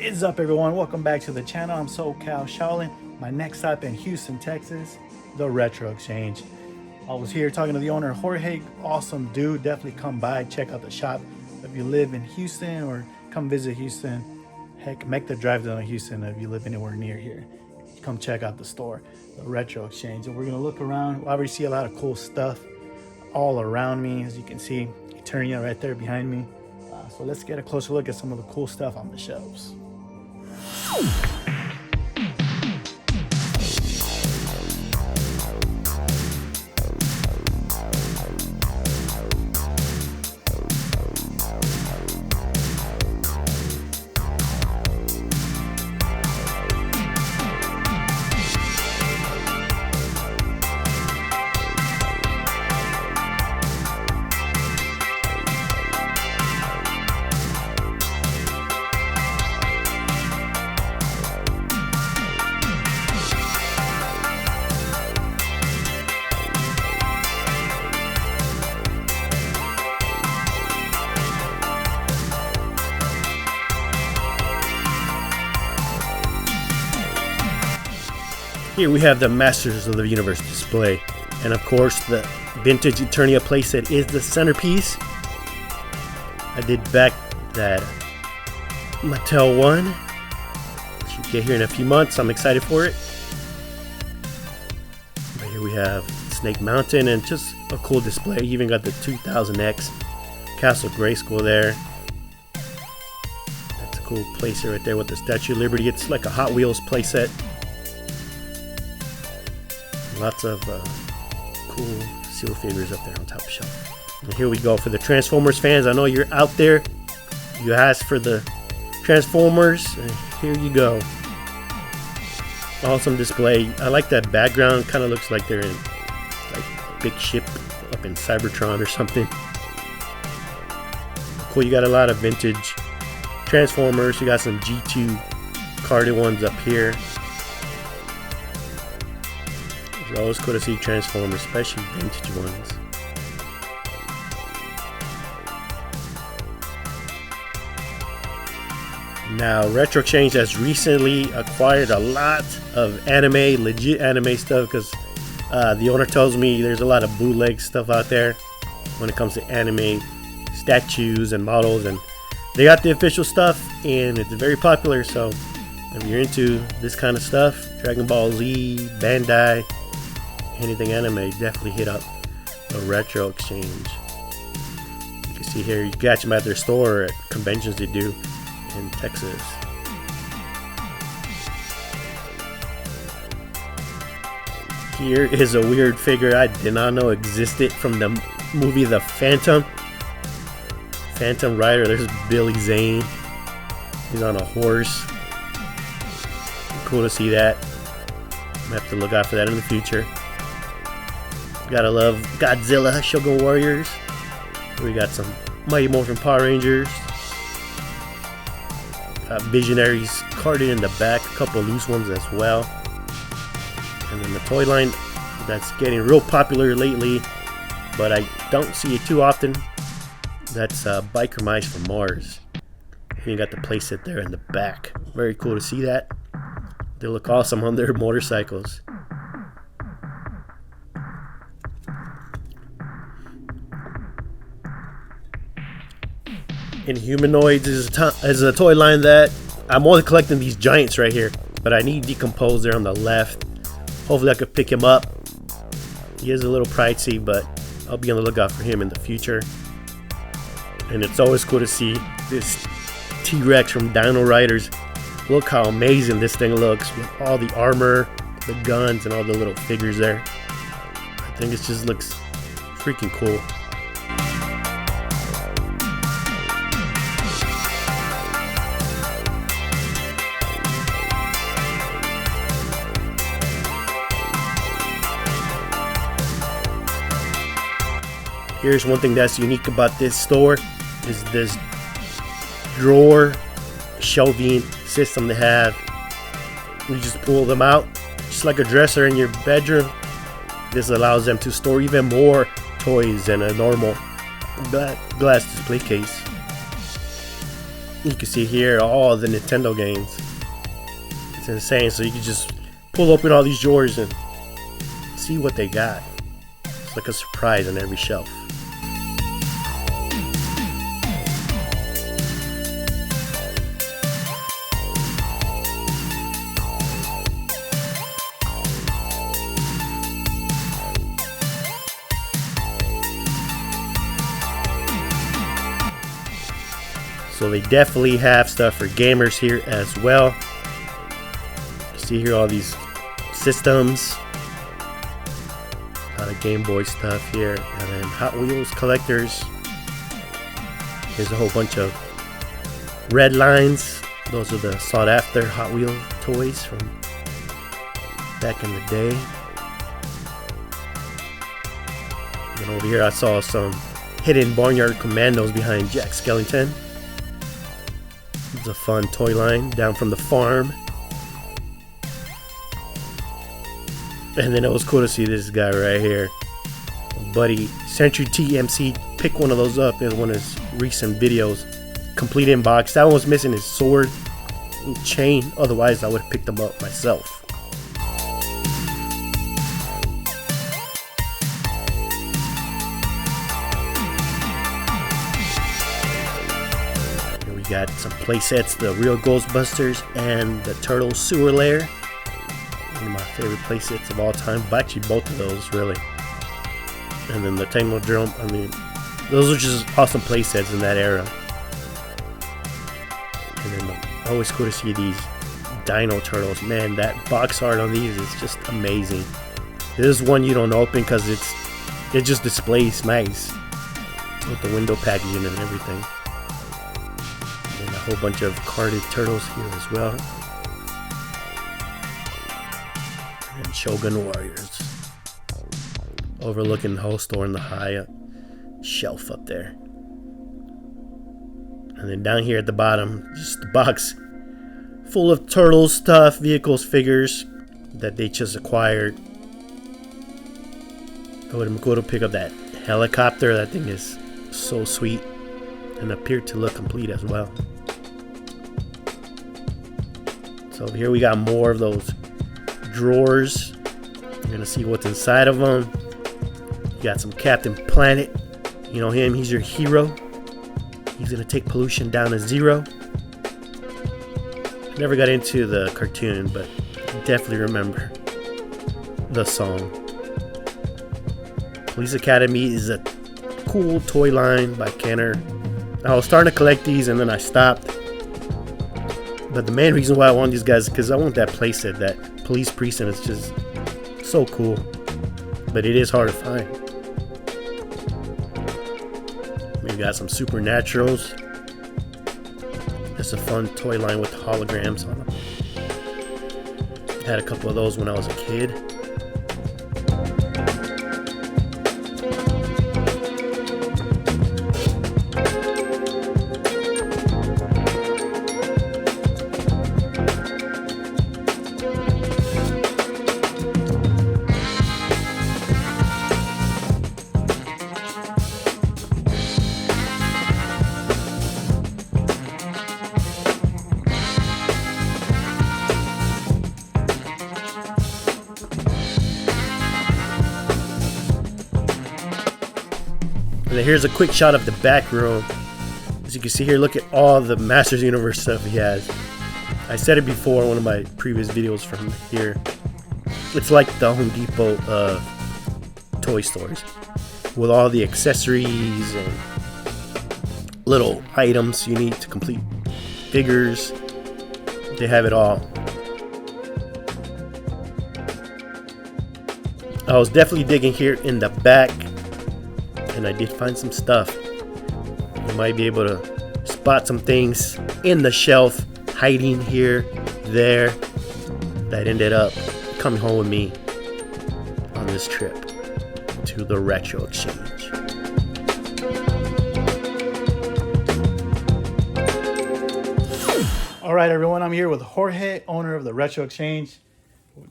is up, everyone? Welcome back to the channel. I'm SoCalShaolin. My next stop in Houston, Texas, the Retro Exchange. I was here talking to the owner, Jorge. Awesome dude. Definitely come by, check out the shop. If you live in Houston or come visit Houston, heck, make the drive down to Houston if you live anywhere near here. Come check out the store, the Retro Exchange. And we're gonna look around. We already see a lot of cool stuff all around me. As you can see, Eternia right there behind me. So let's get a closer look at some of the cool stuff on the shelves. Here we have the Masters of the Universe display, and of course the vintage Eternia playset is the centerpiece. I did back that Mattel one. Should get here in a few months. I'm excited for it. Right here we have Snake Mountain, and just a cool display. You even got the 2000X Castle Grayskull there. That's a cool playset right there with the Statue of Liberty. It's like a Hot Wheels playset. Lots of cool seal figures up there on top of the shelf. And here we go for the Transformers fans. I know you're out there. You asked for the Transformers, and here you go. Awesome display. I like that background. Kind of looks like they're in like a big ship up in Cybertron or something. Cool. You got a lot of vintage Transformers. You got some G2 carded ones up here. It's always cool to see Transformers, especially vintage ones. Now, Retro Exchange has recently acquired a lot of anime, legit anime stuff, because the owner tells me there's a lot of bootleg stuff out there when it comes to anime statues and models, and they got the official stuff, and it's very popular. So if you're into this kind of stuff, Dragon Ball Z, Bandai, anything anime, definitely hit up the Retro Exchange. You can see here, you can catch them at their store at conventions they do in Texas. Here is a weird figure I did not know existed from the movie The Phantom Rider. There's Billy Zane. He's on a horse. Cool to see that. I'm gonna have to look out for that in the future. Gotta love Godzilla, Shogun Warriors. We got some Mighty Morphin Power Rangers. Got Visionaries carded in the back, a couple of loose ones as well. And then the toy line that's getting real popular lately, but I don't see it too often. That's Biker Mice from Mars. And you got the playset there in the back. Very cool to see that. They look awesome on their motorcycles. Inhumanoids is a toy line that I'm only collecting these giants right here, but I need Decompose there on the left. Hopefully I could pick him up. He is a little pricey, but I'll be on the lookout for him in the future. And it's always cool to see this T-Rex from Dino Riders. Look how amazing this thing looks with all the armor, the guns, and all the little figures there. I think it just looks freaking cool. Here's one thing that's unique about this store is this drawer shelving system they have. You just pull them out, just like a dresser in your bedroom. This allows them to store even more toys than a normal glass display case. You can see here all the Nintendo games. It's insane. So you can just pull open all these drawers and see what they got. It's like a surprise on every shelf. So they definitely have stuff for gamers here as well. You see here all these systems. A lot of Game Boy stuff here. And then Hot Wheels collectors. Here's a whole bunch of red lines. Those are the sought after Hot Wheel toys from back in the day. And over here I saw some hidden Barnyard Commandos behind Jack Skellington. It's a fun toy line down from the farm. And then it was cool to see this guy right here. Buddy Century TMC pick one of those up in one of his recent videos. Complete inbox. That one was missing his sword and chain. Otherwise I would have picked them up myself. Got some play sets, the real Ghostbusters and the Turtle Sewer Lair. One of my favorite play sets of all time. But actually both of those really. And then the Technodrome. I mean, those are just awesome play sets in that era. And then always cool to see these Dino Turtles. Man, that box art on these is just amazing. This is one you don't open because it just displays nice with the window packaging and everything. And a whole bunch of carded turtles here as well. And Shogun Warriors. Overlooking the whole store in the high shelf up there. And then down here at the bottom, just a box full of turtles, stuff, vehicles, figures that they just acquired. I would go to pick up that helicopter. That thing is so sweet and appeared to look complete as well. So over here we got more of those drawers. You're gonna see what's inside of them. You got some Captain Planet. You know him, he's your hero. He's gonna take pollution down to zero. Never got into the cartoon, but definitely remember the song. Police Academy is a cool toy line by Kenner. I was starting to collect these and then I stopped. But the main reason why I want these guys is because I want that playset, that police precinct. It's just so cool. But it is hard to find. We got some Supernaturals. It's a fun toy line with holograms on them. Had a couple of those when I was a kid. And here's a quick shot of the back room. As you can see here, look at all the Masters Universe stuff he has. I said it before in one of my previous videos from here. It's like the Home Depot toy stores with all the accessories and little items you need to complete figures. They have it all. I was definitely digging here in the back, and I did find some stuff. You might be able to spot some things in the shelf hiding here, there, that ended up coming home with me on this trip to the Retro Exchange. All right, everyone, I'm here with Jorge, owner of the Retro Exchange.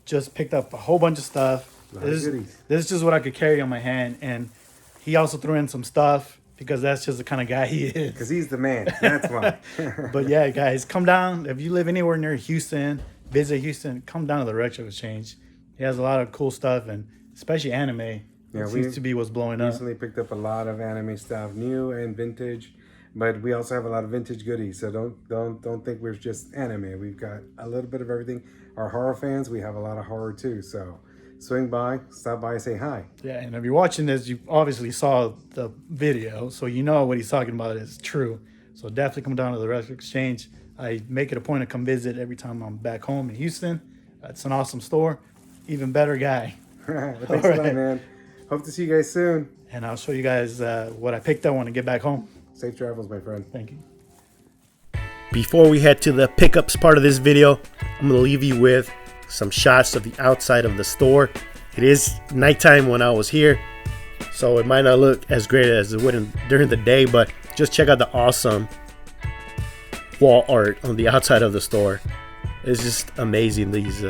Just picked up a whole bunch of stuff. This is just what I could carry on my hand, and he also threw in some stuff. because that's just the kind of guy he is. Because he's the man. That's why. But yeah, guys, come down. If you live anywhere near Houston, visit Houston, come down to the Retro Exchange. He has a lot of cool stuff, and especially anime. It seems to be what's blowing up. Recently picked up a lot of anime stuff, new and vintage. But we also have a lot of vintage goodies, so don't think we're just anime. We've got a little bit of everything. Our horror fans, we have a lot of horror too. So swing by, stop by, say hi. Yeah, and if you're watching this, you obviously saw the video, so you know what he's talking about is true. So definitely come down to the Retro Exchange. I make it a point to come visit every time I'm back home in Houston. It's an awesome store. Even better guy. Well, thanks a lot, man. Hope to see you guys soon. And I'll show you guys what I picked up when I get back home. Safe travels, my friend. Thank you. Before we head to the pickups part of this video, I'm going to leave you with some shots of the outside of the store. It is nighttime when I was here, so it might not look as great as it would during the day, but just check out the awesome wall art on the outside of the store. It's just amazing, these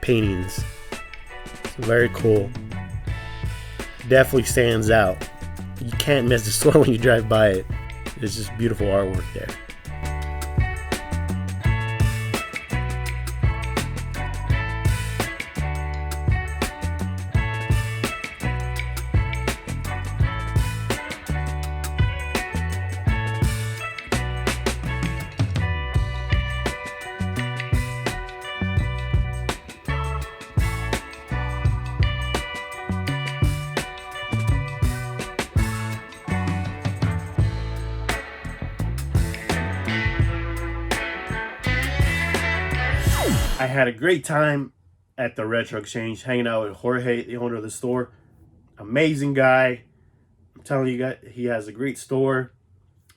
paintings. It's very cool. Definitely stands out. You can't miss the store when you drive by it. It's just beautiful artwork there. I had a great time at the Retro Exchange, hanging out with Jorge, the owner of the store. Amazing guy. I'm telling you guys, he has a great store.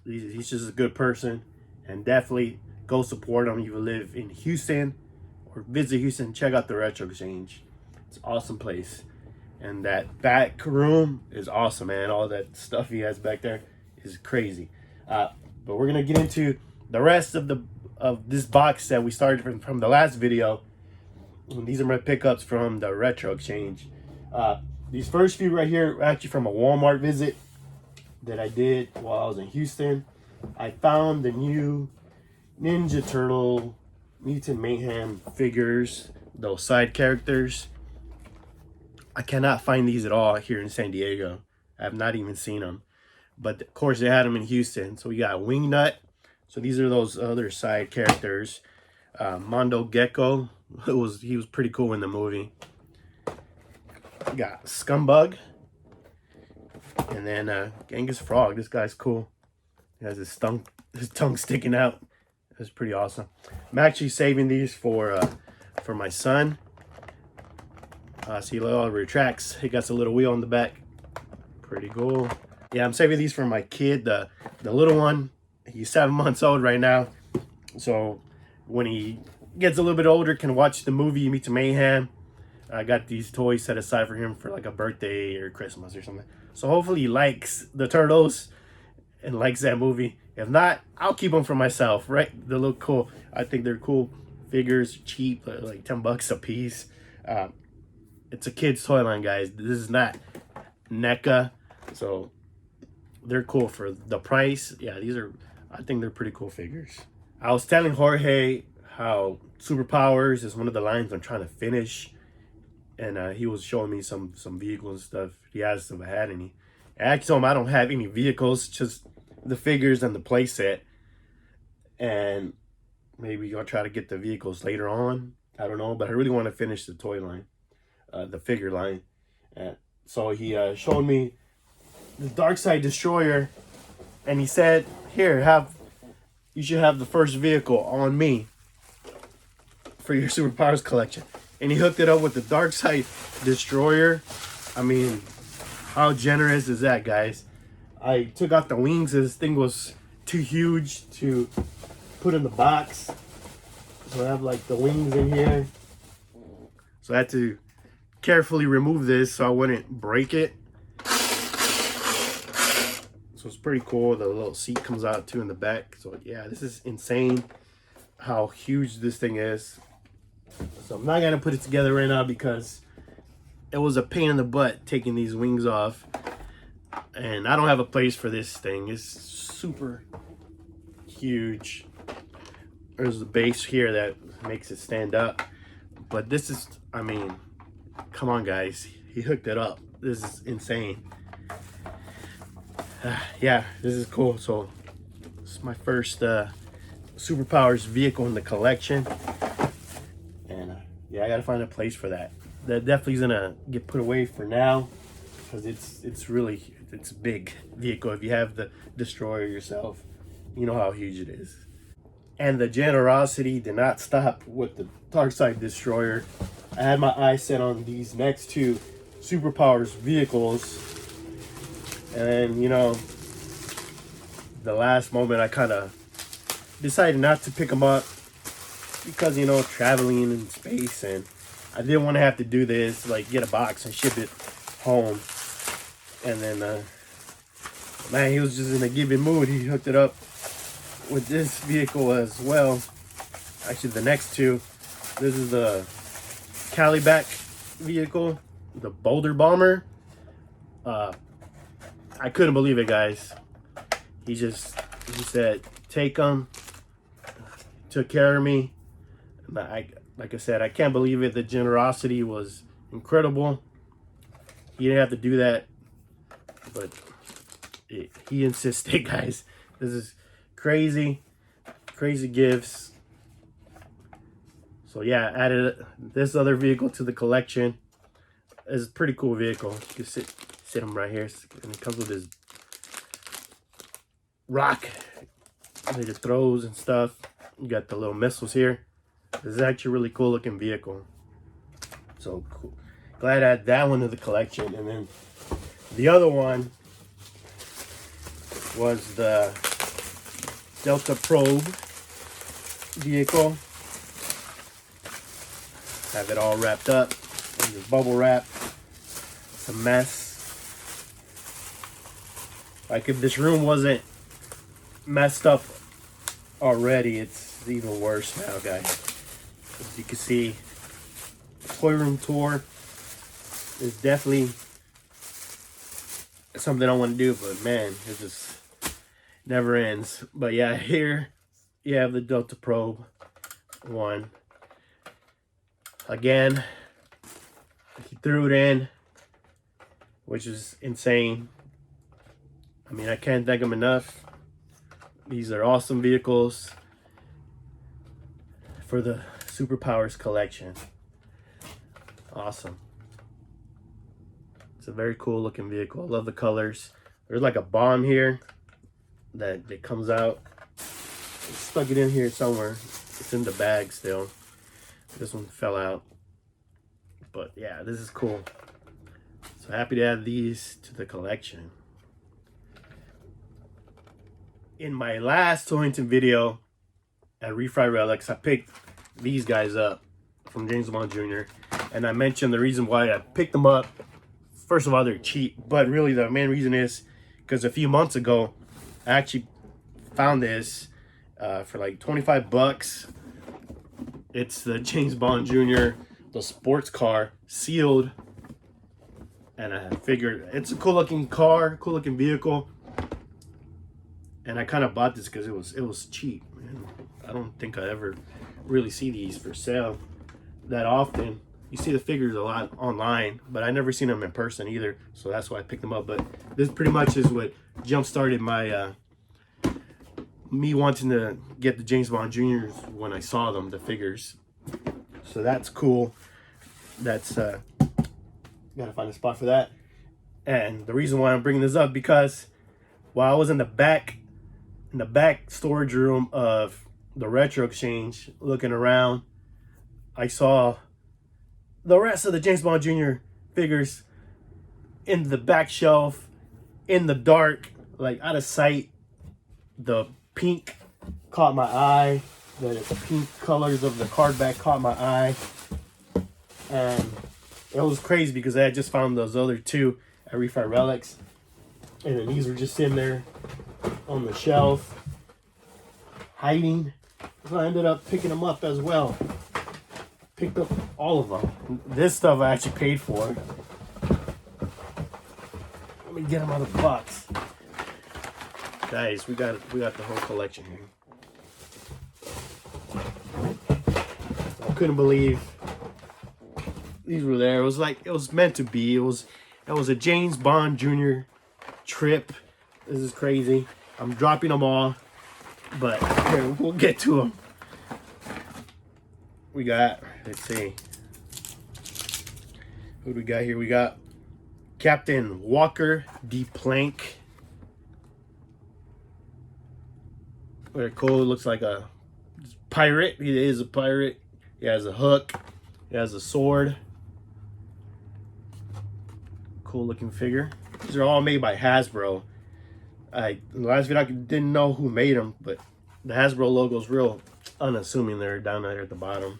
He's just a good person. And definitely go support him if you live in Houston or visit Houston. Check out the Retro Exchange. It's an awesome place. And that back room is awesome, man. All that stuff he has back there is crazy. But we're going to get into the rest of this box that we started from the last video. And these are my pickups from the Retro Exchange. These first few right here are actually from a Walmart visit that I did while I was in Houston. I found the new Ninja Turtle Mutant Mayhem figures, those side characters. I cannot find these at all here in San Diego. I have not even seen them. But of course they had them in Houston. So we got Wingnut. So these are those other side characters. Mondo Gecko. He was pretty cool in the movie. We got Scumbug. And then Genghis Frog. This guy's cool. He has his tongue sticking out. That's pretty awesome. I'm actually saving these for my son. See, look, it retracts. He got a little wheel on the back. Pretty cool. Yeah, I'm saving these for my kid, the little one. He's 7 months old right now. So when he gets a little bit older, can watch the movie Meet the Mayhem. I got these toys set aside for him for like a birthday or Christmas or something. So hopefully he likes the Turtles and likes that movie. If not, I'll keep them for myself, right? They look cool. I think they're cool figures, cheap, like $10 a piece. It's a kid's toy line, guys. This is not NECA. So they're cool for the price. Yeah, I think they're pretty cool figures. I was telling Jorge how Superpowers is one of the lines I'm trying to finish. And he was showing me some vehicles and stuff he has if I had any. I actually told him I don't have any vehicles, just the figures and the play set. And maybe I'll try to get the vehicles later on. I don't know, but I really want to finish the toy line, the figure line. So he showed me the Darkseid Destroyer, and he said, "Here, you should have the first vehicle on me for your Superpowers collection." And he hooked it up with the Darkseid Destroyer. I mean, how generous is that, guys? I took out the wings. This thing was too huge to put in the box. So I have like the wings in here. So I had to carefully remove this so I wouldn't break it. So it's pretty cool. The little seat comes out too in the back. So yeah, this is insane how huge this thing is. So I'm not gonna put it together right now because it was a pain in the butt taking these wings off. And I don't have a place for this thing. It's super huge. There's the base here that makes it stand up. But this is, I mean, come on guys. He hooked it up. This is insane. Yeah, this is cool. So this is my first Superpowers vehicle in the collection. And yeah, I gotta find a place for that. That definitely is gonna get put away for now, because it's a big vehicle. If you have the Destroyer yourself, you know how huge it is. And the generosity did not stop with the Darkside Destroyer. I had my eyes set on these next two Superpowers vehicles, and then, you know, the last moment I kind of decided not to pick them up because, you know, traveling in space, and I didn't want to have to do this, like get a box and ship it home. And then man, he was just in a giving mood. He hooked it up with this vehicle as well. Actually, the next two. This is the Calibac vehicle, the Boulder Bomber. I couldn't believe it, guys. He said, take them. Took care of me. Like I said, I can't believe it. The generosity was incredible. He didn't have to do that, but he insisted, guys. This is crazy gifts. So yeah, added this other vehicle to the collection. It's a pretty cool vehicle. You can sit him right here, and it comes with this rock that it throws and stuff. You got the little missiles here. This is actually a really cool looking vehicle. So cool. Glad I had that one to the collection. And then the other one was the Delta Probe vehicle. Have it all wrapped up in this bubble wrap. It's a mess. Like, if this room wasn't messed up already, it's even worse now, guys. As you can see, the toy room tour is definitely something I want to do, but man, it just never ends. But yeah, here you have the Delta Probe one. Again, he threw it in, which is insane. I mean, I can't thank him enough. These are awesome vehicles for the Superpowers collection. Awesome. It's a very cool looking vehicle. I love the colors. There's like a bomb here that comes out. I stuck it in here somewhere. It's in the bag still. This one fell out. But yeah, this is cool. So happy to add these to the collection. In my last Torrington video at Refry Relics, I picked these guys up from James Bond Jr. And I mentioned the reason why I picked them up. First of all, they're cheap, but really the main reason is because a few months ago, I actually found this for like 25 bucks. It's the James Bond Jr., the sports car, sealed. And I figured it's a cool looking car, cool looking vehicle. And I kind of bought this because it was cheap. And I don't think I ever really see these for sale that often. You see the figures a lot online, but I never seen them in person either. So that's why I picked them up. But this pretty much is what jump-started my me wanting to get the James Bond Juniors when I saw them, the figures. So that's cool. That's gotta find a spot for that. And the reason why I'm bringing this up, because while I was in the back storage room of the Retro Exchange looking around, I saw the rest of the James Bond Jr. figures in the back shelf, in the dark, like out of sight. The pink caught my eye. The pink colors of the card back caught my eye. And it was crazy because I had just found those other two at Refire Relics. And then these were just sitting there on the shelf, hiding. So I ended up picking them up as well. Picked up all of them. This stuff I actually paid for. me get them out of the box. Guys, we got the whole collection here. I couldn't believe these were there. It was like it was meant to be. It was a James Bond Jr. trip. This is crazy. I'm dropping them all, but here, we'll get to them. We got, let's see, who do we got here? We got Captain Walker D. Plank. Very cool. Looks like a pirate. He is a pirate. He has a hook. He has a sword. Cool looking figure. These are all made by Hasbro. In the last video I didn't know who made them, but the Hasbro logo is real unassuming there down there at the bottom.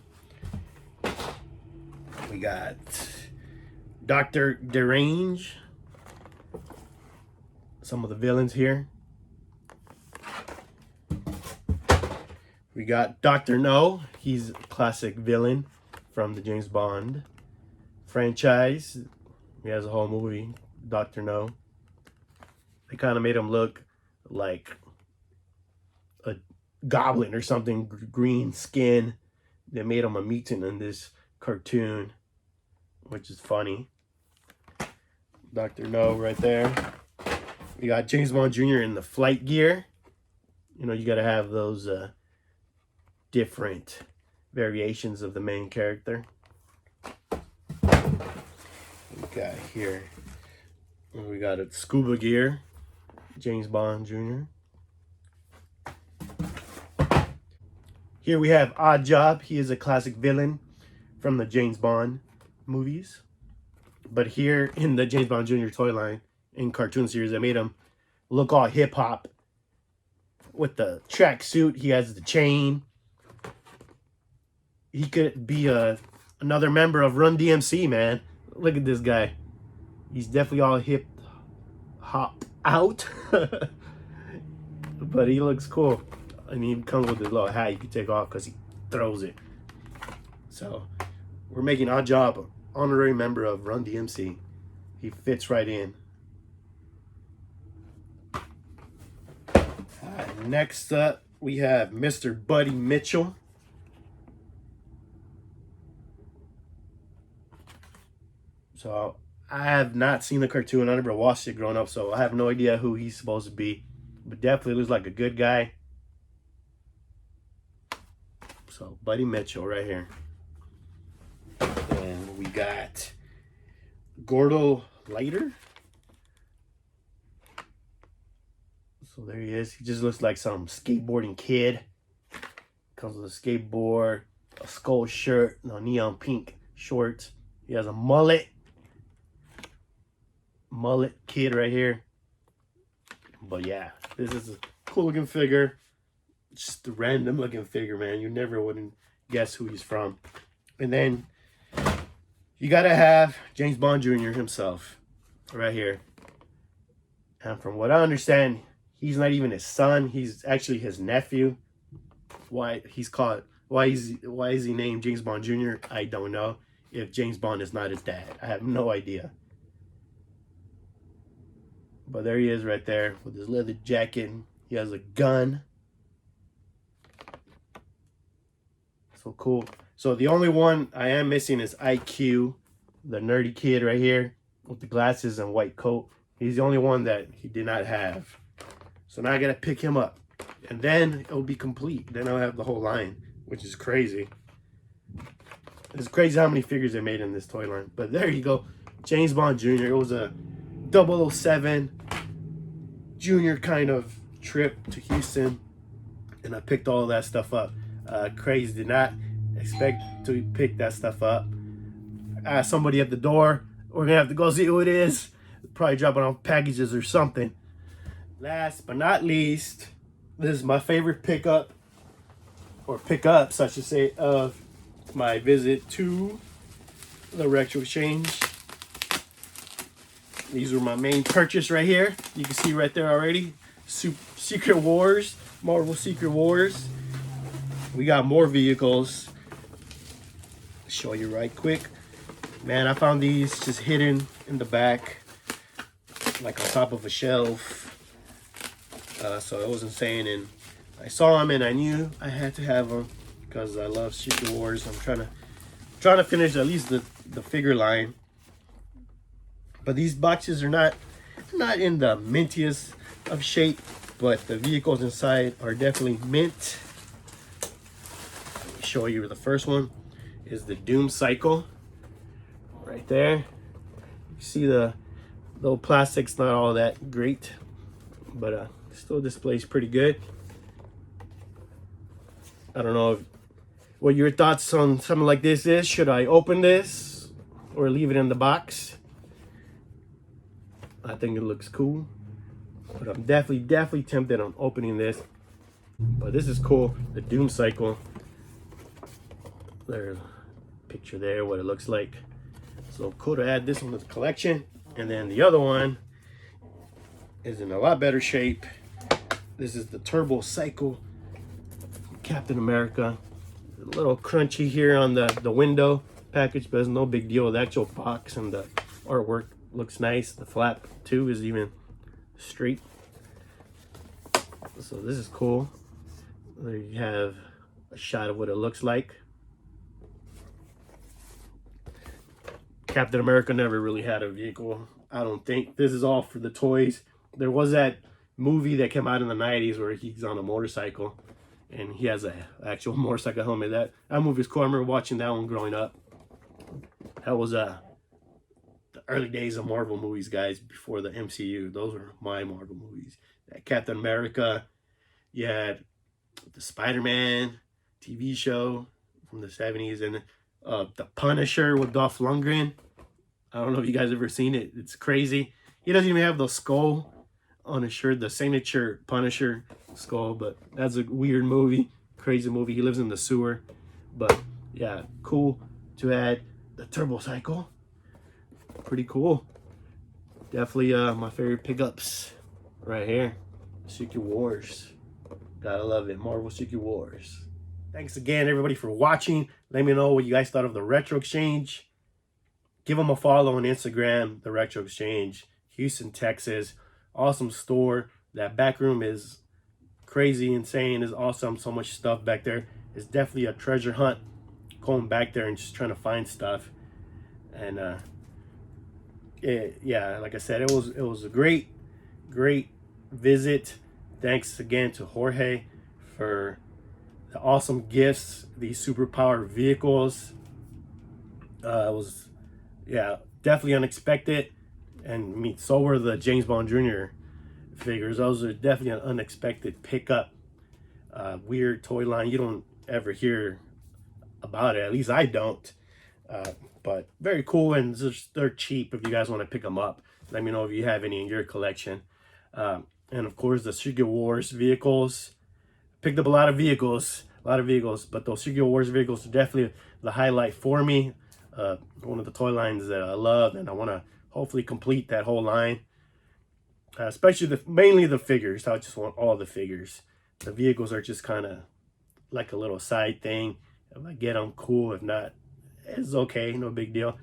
We got Dr. Derange. Some of the villains here. We got Dr. No. He's a classic villain from the James Bond franchise. He has a whole movie, Dr. No. They kind of made him look like a goblin or something, green skin. They made him a mutant in this cartoon, which is funny. Dr. No right there. We got James Bond Jr. in the flight gear. You know, you got to have those different variations of the main character. We got here, we got a scuba gear, James Bond Jr. Here we have Odd Job. He is a classic villain from the James Bond movies. But here in the James Bond Jr. toy line, in cartoon series, they made him look all hip-hop. With the tracksuit, he has the chain. He could be another member of Run DMC, man. Look at this guy. He's definitely all hip-hop out. But he looks cool. And he comes with a little hat you can take off because he throws it. So, we're making Odd Job an honorary member of Run DMC. He fits right in. Next up, we have Mr. Buddy Mitchell. So, I have not seen the cartoon. I never watched it growing up, so I have no idea who he's supposed to be. But definitely looks like a good guy. So, Buddy Mitchell right here. And we got Gordo Lighter. So there he is. He just looks like some skateboarding kid. Comes with a skateboard, a skull shirt, no neon pink shorts. He has a mullet. Mullet kid right here. But yeah, this is a cool looking figure. Just a random looking figure, man. You never wouldn't guess who he's from. And then you gotta have James Bond Jr. himself right here. And from what I understand, he's not even his son. He's actually his nephew. Why is he named James Bond Jr.? I don't know. If James Bond is not his dad, I have no idea. But there he is right there with his leather jacket. He has a gun. So cool. So the only one I am missing is IQ, the nerdy kid right here with the glasses and white coat. He's the only one that he did not have. So now I gotta pick him up. And then it'll be complete. Then I'll have the whole line, which is crazy. It's crazy how many figures they made in this toy line. But there you go. James Bond Jr. It was a 007 Junior kind of trip to Houston. And I picked all of that stuff up. Crazy. Did not expect to pick that stuff up. I asked somebody at the door. We're going to have to go see who it is. Probably dropping off packages or something. Last but not least, this is my favorite pickup. Or pickups, I should say, of my visit to the Retro Exchange. These were my main purchase right here. You can see right there already. Secret Wars, Marvel Secret Wars. We got more vehicles. Show you right quick. Man, I found these just hidden in the back. like on top of a shelf. So it was insane, and I saw them and I knew I had to have them because I love Secret Wars. I'm trying to finish at least the figure line. But these boxes are not in the mintiest of shape, but the vehicles inside are definitely mint. Let me show you. The first one is the Doom Cycle right there. You see the little plastic's not all that great, but still displays pretty good. I don't know what your thoughts on something like this is. Should I open this or leave it in the box? I think it looks cool, but I'm definitely tempted on opening this. But this is cool, the Doom Cycle. There's a picture there, what it looks like. So cool to add this one to the collection. And then the other one is in a lot better shape. This is the Turbo Cycle Captain America. A little crunchy here on the window package, but it's no big deal. The actual box and the artwork looks nice. The flap too is even straight. So this is cool. There you have a shot of what it looks like. Captain America never really had a vehicle, I don't think. This is all for the toys. There was that movie that came out in the 90s where he's on a motorcycle and he has an actual motorcycle helmet. That movie was cool. I remember watching that one growing up. That was the early days of Marvel movies, guys, before the MCU. Those were my Marvel movies. That Captain America, you had the Spider-Man TV show from the 70s, and the Punisher with Dolph Lundgren. I don't know if you guys ever seen it. It's crazy. He doesn't even have the skull on his shirt, the signature Punisher skull, but that's a weird movie, crazy movie. He lives in the sewer. But yeah, cool to add the Turbo Cycle. Pretty cool. Definitely my favorite pickups right here. Secret Wars. Gotta love it. Marvel Secret Wars. Thanks again, everybody, for watching. Let me know what you guys thought of the Retro Exchange. Give them a follow on Instagram, the Retro Exchange, Houston, Texas. Awesome store. That back room is crazy, insane. It's awesome. So much stuff back there. It's definitely a treasure hunt. Going back there and just trying to find stuff. And yeah, like I said, it was a great visit. Thanks again to Jorge for the awesome gifts, these superpowered vehicles. It was, yeah, definitely unexpected. And I mean, so were the James Bond Jr. figures. Those are definitely an unexpected pickup. Weird toy line. You don't ever hear about it. At least I don't. But very cool, and they're cheap if you guys want to pick them up. Let me know if you have any in your collection. And of course, the Secret Wars vehicles. Picked up a lot of vehicles, but those Secret Wars vehicles are definitely the highlight for me. One of the toy lines that I love, and I want to hopefully complete that whole line. Especially mainly the figures. I just want all the figures. The vehicles are just kind of like a little side thing. If I get them, cool. If not, it's okay, no big deal.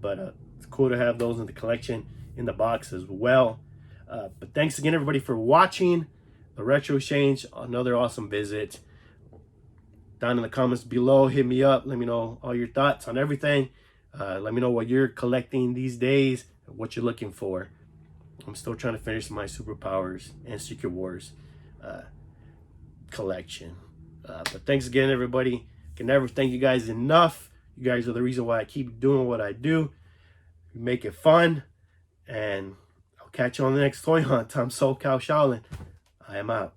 But it's cool to have those in the collection in the box as well. But thanks again, everybody, for watching the Retro Exchange. Another awesome visit. Down in the comments below, hit me up. Let me know all your thoughts on everything. Let me know what you're collecting these days, what you're looking for. I'm still trying to finish my Superpowers and Secret Wars collection. But thanks again, everybody. Can never thank you guys enough. You guys are the reason why I keep doing what I do. We make it fun. And I'll catch you on the next toy hunt. I'm SoCalShaolin. I am out.